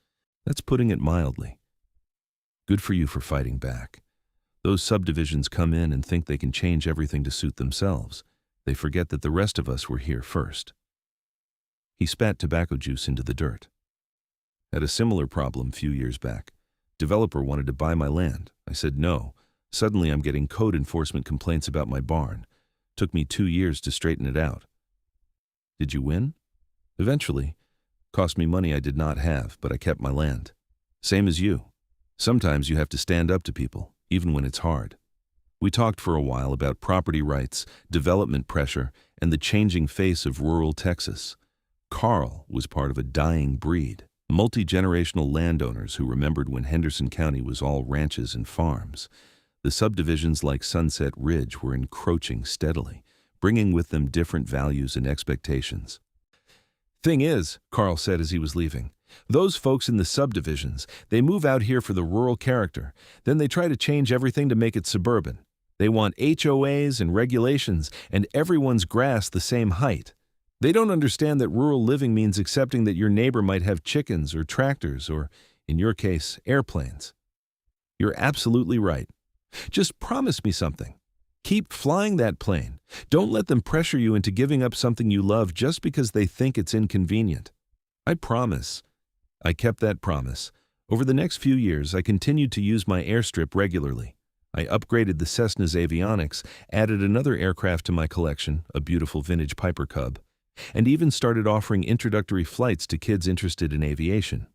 "That's putting it mildly. Good for you for fighting back. Those subdivisions come in and think they can change everything to suit themselves. They forget that the rest of us were here first." He spat tobacco juice into the dirt. "Had a similar problem a few years back. Developer wanted to buy my land. I said no. Suddenly I'm getting code enforcement complaints about my barn. Took me 2 years to straighten it out." "Did you win?" "Eventually. Cost me money I did not have, but I kept my land. Same as you. Sometimes you have to stand up to people, even when it's hard." We talked for a while about property rights, development pressure, and the changing face of rural Texas. Carl was part of a dying breed, multi-generational landowners who remembered when Henderson County was all ranches and farms. The subdivisions like Sunset Ridge were encroaching steadily, bringing with them different values and expectations. "Thing is," Carl said as he was leaving, "those folks in the subdivisions, they move out here for the rural character. Then they try to change everything to make it suburban. They want HOAs and regulations and everyone's grass the same height. They don't understand that rural living means accepting that your neighbor might have chickens or tractors or, in your case, airplanes." "You're absolutely right. Just promise me something. Keep flying that plane. Don't let them pressure you into giving up something you love just because they think it's inconvenient." "I promise." I kept that promise. Over the next few years, I continued to use my Airstrip regularly. I upgraded the Cessna's avionics, added another aircraft to my collection, a beautiful vintage Piper Cub, and even started offering introductory flights to kids interested in aviation.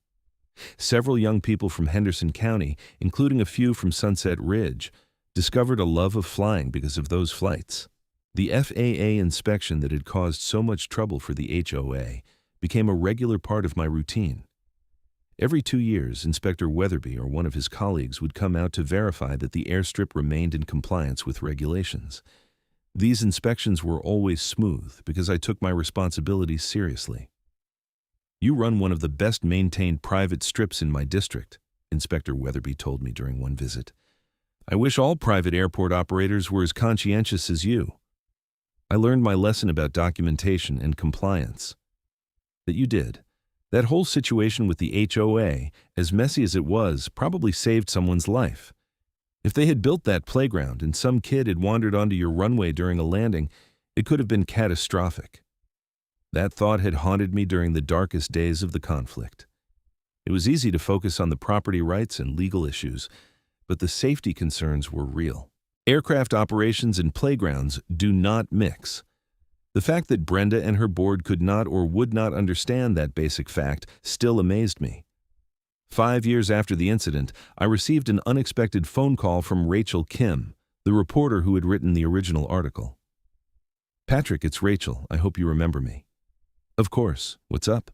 Several young people from Henderson County, including a few from Sunset Ridge, discovered a love of flying because of those flights. The FAA inspection that had caused so much trouble for the HOA became a regular part of my routine. Every 2 years, Inspector Weatherby or one of his colleagues would come out to verify that the airstrip remained in compliance with regulations. These inspections were always smooth because I took my responsibilities seriously. "You run one of the best-maintained private strips in my district," Inspector Weatherby told me during one visit. "I wish all private airport operators were as conscientious as you." I learned my lesson about documentation and compliance. That you did. That whole situation with the HOA, as messy as it was, probably saved someone's life. If they had built that playground and some kid had wandered onto your runway during a landing, it could have been catastrophic. That thought had haunted me during the darkest days of the conflict. It was easy to focus on the property rights and legal issues, but the safety concerns were real. Aircraft operations and playgrounds do not mix. The fact that Brenda and her board could not or would not understand that basic fact still amazed me. 5 years after the incident, I received an unexpected phone call from Rachel Kim, the reporter who had written the original article. "Patrick, it's Rachel. I hope you remember me." "Of course. What's up?"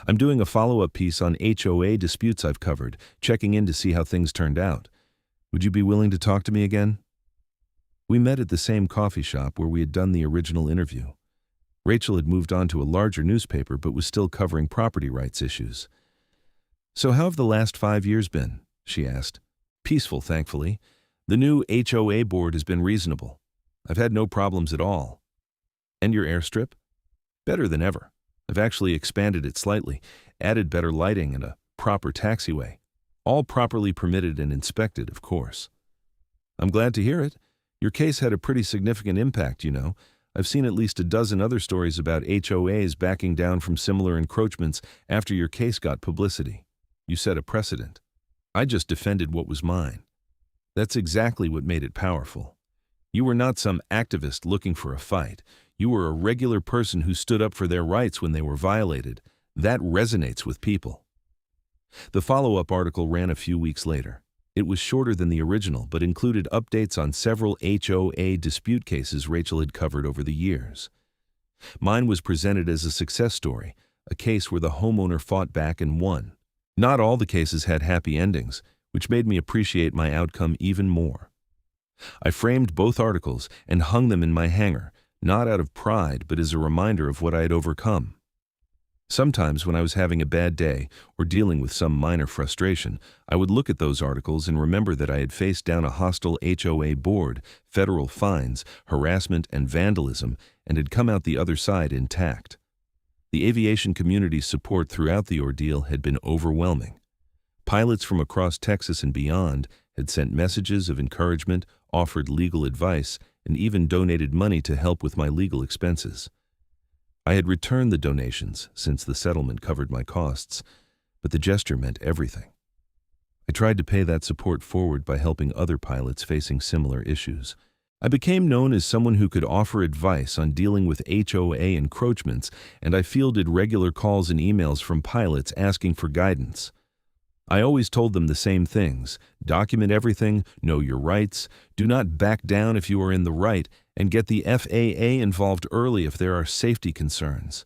"I'm doing a follow-up piece on HOA disputes I've covered, checking in to see how things turned out. Would you be willing to talk to me again?" We met at the same coffee shop where we had done the original interview. Rachel had moved on to a larger newspaper but was still covering property rights issues. "So how have the last 5 years been?" she asked. "Peaceful, thankfully. The new HOA board has been reasonable. I've had no problems at all." "And your airstrip?" "Better than ever. I've actually expanded it slightly, added better lighting and a proper taxiway. All properly permitted and inspected, of course." "I'm glad to hear it. Your case had a pretty significant impact, you know. I've seen at least a dozen other stories about HOAs backing down from similar encroachments after your case got publicity. You set a precedent. I just defended what was mine. That's exactly what made it powerful. You were not some activist looking for a fight. You were a regular person who stood up for their rights when they were violated. That resonates with people." The follow-up article ran a few weeks later. It was shorter than the original, but included updates on several HOA dispute cases Rachel had covered over the years. Mine was presented as a success story, a case where the homeowner fought back and won. Not all the cases had happy endings, which made me appreciate my outcome even more. I framed both articles and hung them in my hangar, not out of pride, but as a reminder of what I had overcome. Sometimes when I was having a bad day or dealing with some minor frustration, I would look at those articles and remember that I had faced down a hostile HOA board, federal fines, harassment, and vandalism, and had come out the other side intact. The aviation community's support throughout the ordeal had been overwhelming. Pilots from across Texas and beyond had sent messages of encouragement, offered legal advice, and even donated money to help with my legal expenses. I had returned the donations since the settlement covered my costs, but the gesture meant everything. I tried to pay that support forward by helping other pilots facing similar issues. I became known as someone who could offer advice on dealing with HOA encroachments, and I fielded regular calls and emails from pilots asking for guidance. I always told them the same things: document everything, know your rights, do not back down if you are in the right, and get the FAA involved early if there are safety concerns.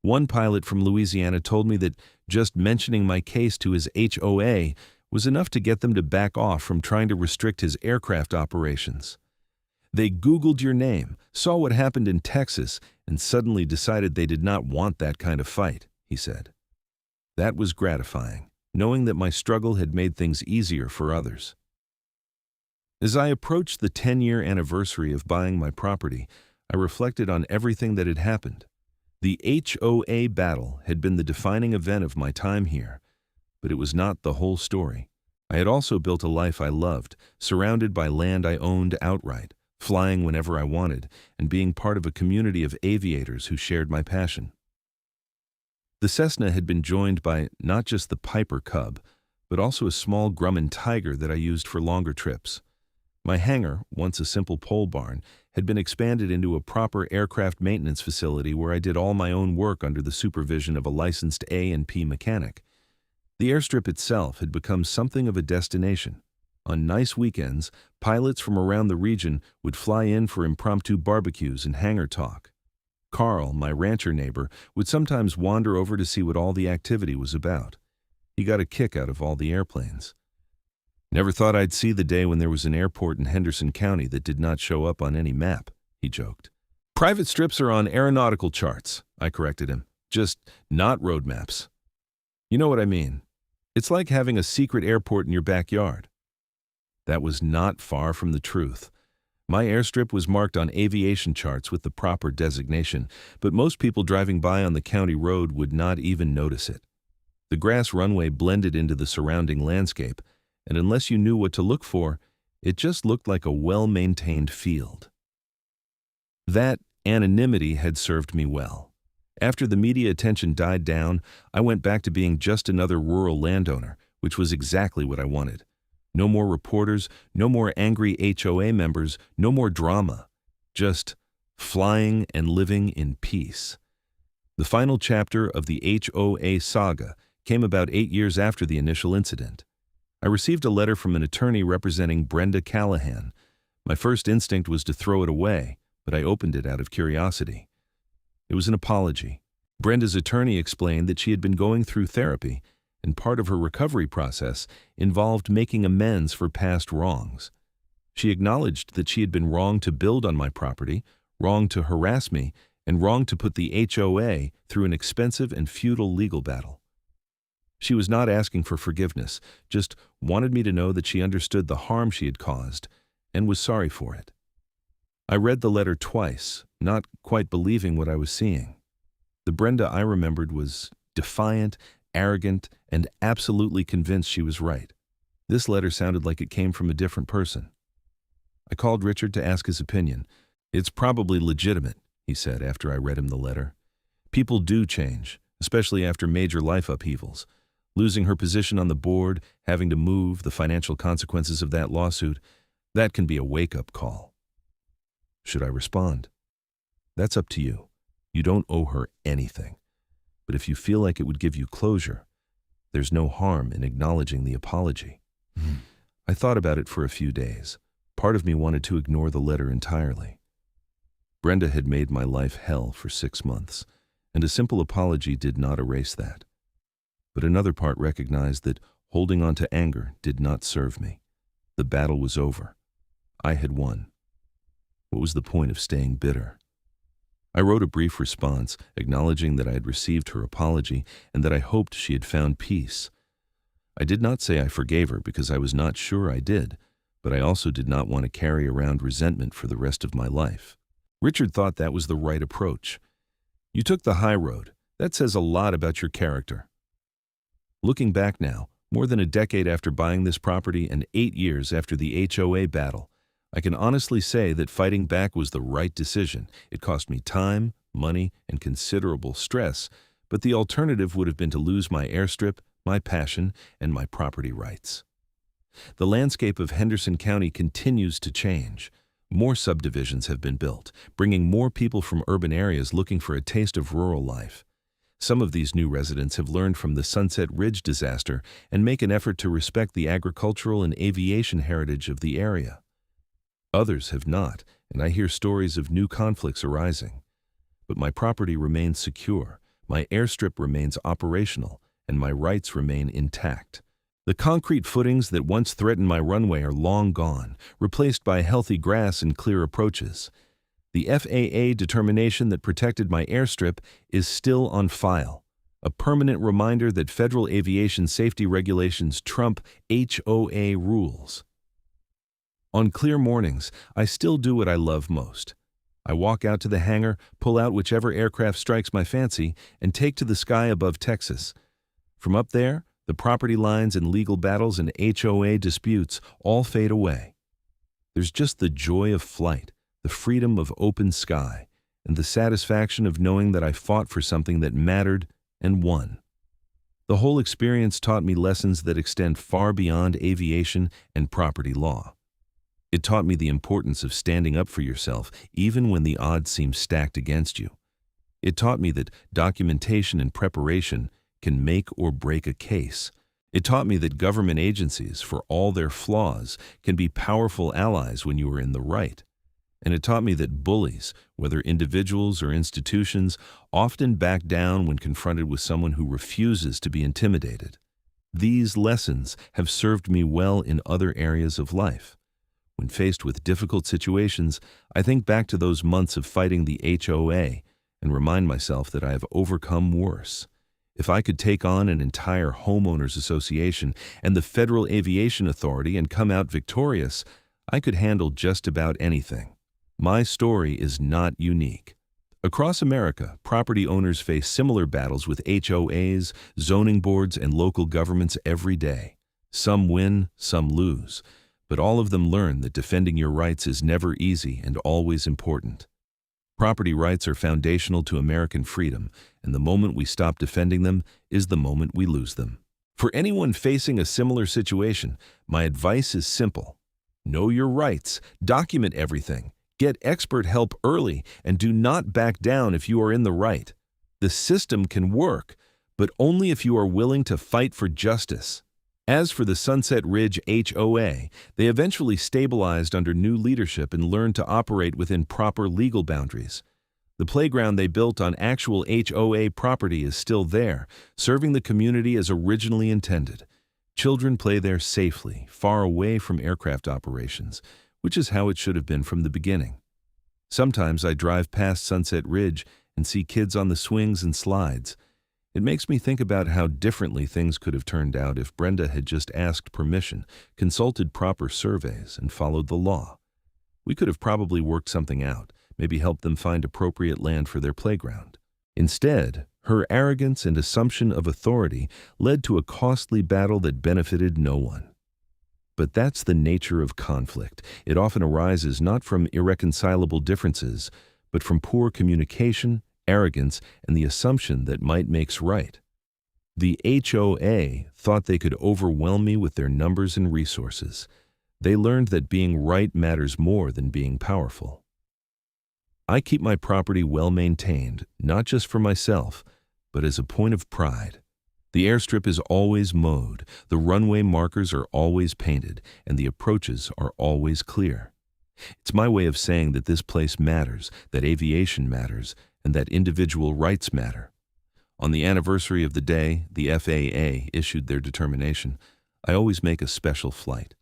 One pilot from Louisiana told me that just mentioning my case to his HOA was enough to get them to back off from trying to restrict his aircraft operations. They Googled your name, saw what happened in Texas, and suddenly decided they did not want that kind of fight, he said. That was gratifying, knowing that my struggle had made things easier for others. As I approached the 10-year anniversary of buying my property, I reflected on everything that had happened. The HOA battle had been the defining event of my time here, but it was not the whole story. I had also built a life I loved, surrounded by land I owned outright, flying whenever I wanted, and being part of a community of aviators who shared my passion. The Cessna had been joined by not just the Piper Cub, but also a small Grumman Tiger that I used for longer trips. My hangar, once a simple pole barn, had been expanded into a proper aircraft maintenance facility where I did all my own work under the supervision of a licensed A&P mechanic. The airstrip itself had become something of a destination. On nice weekends, pilots from around the region would fly in for impromptu barbecues and hangar talk. Carl, my rancher neighbor, would sometimes wander over to see what all the activity was about. He got a kick out of all the airplanes. Never thought I'd see the day when there was an airport in Henderson County that did not show up on any map, he joked. Private strips are on aeronautical charts, I corrected him. Just not road maps. You know what I mean. It's like having a secret airport in your backyard. That was not far from the truth. My airstrip was marked on aviation charts with the proper designation, but most people driving by on the county road would not even notice it. The grass runway blended into the surrounding landscape, and unless you knew what to look for, it just looked like a well-maintained field. That anonymity had served me well. After the media attention died down, I went back to being just another rural landowner, which was exactly what I wanted. No more reporters, no more angry HOA members, no more drama. Just flying and living in peace. The final chapter of the HOA saga came about 8 years after the initial incident. I received a letter from an attorney representing Brenda Callahan. My first instinct was to throw it away, but I opened it out of curiosity. It was an apology. Brenda's attorney explained that she had been going through therapy, and part of her recovery process involved making amends for past wrongs. She acknowledged that she had been wrong to build on my property, wrong to harass me, and wrong to put the HOA through an expensive and futile legal battle. She was not asking for forgiveness, just wanted me to know that she understood the harm she had caused and was sorry for it. I read the letter twice, not quite believing what I was seeing. The Brenda I remembered was defiant, arrogant, and absolutely convinced she was right. This letter sounded like it came from a different person. I called Richard to ask his opinion. It's probably legitimate, he said after I read him the letter. People do change, especially after major life upheavals. Losing her position on the board, having to move, the financial consequences of that lawsuit, that can be a wake-up call. Should I respond? That's up to you. You don't owe her anything. But if you feel like it would give you closure, there's no harm in acknowledging the apology. I thought about it for a few days. Part of me wanted to ignore the letter entirely. Brenda had made my life hell for 6 months, and a simple apology did not erase that. But another part recognized that holding on to anger did not serve me. The battle was over. I had won. What was the point of staying bitter? I wrote a brief response, acknowledging that I had received her apology and that I hoped she had found peace. I did not say I forgave her because I was not sure I did, but I also did not want to carry around resentment for the rest of my life. Richard thought that was the right approach. You took the high road. That says a lot about your character. Looking back now, more than a decade after buying this property and 8 years after the HOA battle, I can honestly say that fighting back was the right decision. It cost me time, money, and considerable stress, but the alternative would have been to lose my airstrip, my passion, and my property rights. The landscape of Henderson County continues to change. More subdivisions have been built, bringing more people from urban areas looking for a taste of rural life. Some of these new residents have learned from the Sunset Ridge disaster and make an effort to respect the agricultural and aviation heritage of the area. Others have not, and I hear stories of new conflicts arising. But my property remains secure, my airstrip remains operational, and my rights remain intact. The concrete footings that once threatened my runway are long gone, replaced by healthy grass and clear approaches. The FAA determination that protected my airstrip is still on file, a permanent reminder that federal aviation safety regulations trump HOA rules. On clear mornings, I still do what I love most. I walk out to the hangar, pull out whichever aircraft strikes my fancy, and take to the sky above Texas. From up there, the property lines and legal battles and HOA disputes all fade away. There's just the joy of flight, the freedom of open sky, and the satisfaction of knowing that I fought for something that mattered and won. The whole experience taught me lessons that extend far beyond aviation and property law. It taught me the importance of standing up for yourself even when the odds seem stacked against you. It taught me that documentation and preparation can make or break a case. It taught me that government agencies, for all their flaws, can be powerful allies when you are in the right. And it taught me that bullies, whether individuals or institutions, often back down when confronted with someone who refuses to be intimidated. These lessons have served me well in other areas of life. When faced with difficult situations, I think back to those months of fighting the HOA and remind myself that I have overcome worse. If I could take on an entire homeowners association and the Federal Aviation Authority and come out victorious, I could handle just about anything. My story is not unique. Across America, property owners face similar battles with HOAs, zoning boards, and local governments every day. Some win, some lose, but all of them learn that defending your rights is never easy and always important. Property rights are foundational to American freedom, and the moment we stop defending them is the moment we lose them. For anyone facing a similar situation, my advice is simple. Know your rights, document everything, get expert help early, and do not back down if you are in the right. The system can work, but only if you are willing to fight for justice. As for the Sunset Ridge HOA, they eventually stabilized under new leadership and learned to operate within proper legal boundaries. The playground they built on actual HOA property is still there, serving the community as originally intended. Children play there safely, far away from aircraft operations, which is how it should have been from the beginning. Sometimes I drive past Sunset Ridge and see kids on the swings and slides. It makes me think about how differently things could have turned out if Brenda had just asked permission, consulted proper surveys, and followed the law. We could have probably worked something out, maybe helped them find appropriate land for their playground. Instead, her arrogance and assumption of authority led to a costly battle that benefited no one. But that's the nature of conflict. It often arises not from irreconcilable differences, but from poor communication, arrogance, and the assumption that might makes right. The HOA thought they could overwhelm me with their numbers and resources. They learned that being right matters more than being powerful. I keep my property well maintained, not just for myself, but as a point of pride. The airstrip is always mowed, the runway markers are always painted, and the approaches are always clear. It's my way of saying that this place matters, that aviation matters, and that individual rights matter. On the anniversary of the day the FAA issued their determination, I always make a special flight.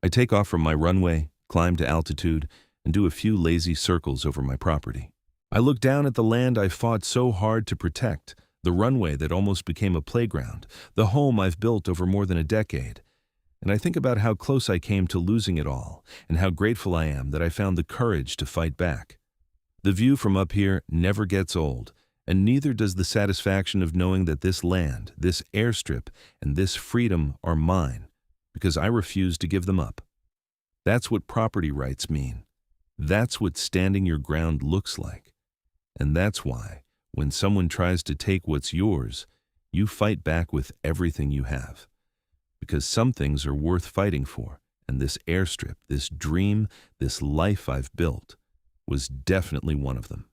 I take off from my runway, climb to altitude, and do a few lazy circles over my property. I look down at the land I fought so hard to protect, the runway that almost became a playground, the home I've built over more than a decade, and I think about how close I came to losing it all, and how grateful I am that I found the courage to fight back. The view from up here never gets old, and neither does the satisfaction of knowing that this land, this airstrip, and this freedom are mine, because I refuse to give them up. That's what property rights mean. That's what standing your ground looks like. And that's why, when someone tries to take what's yours, you fight back with everything you have. Because some things are worth fighting for, and this airstrip, this dream, this life I've built, was definitely one of them.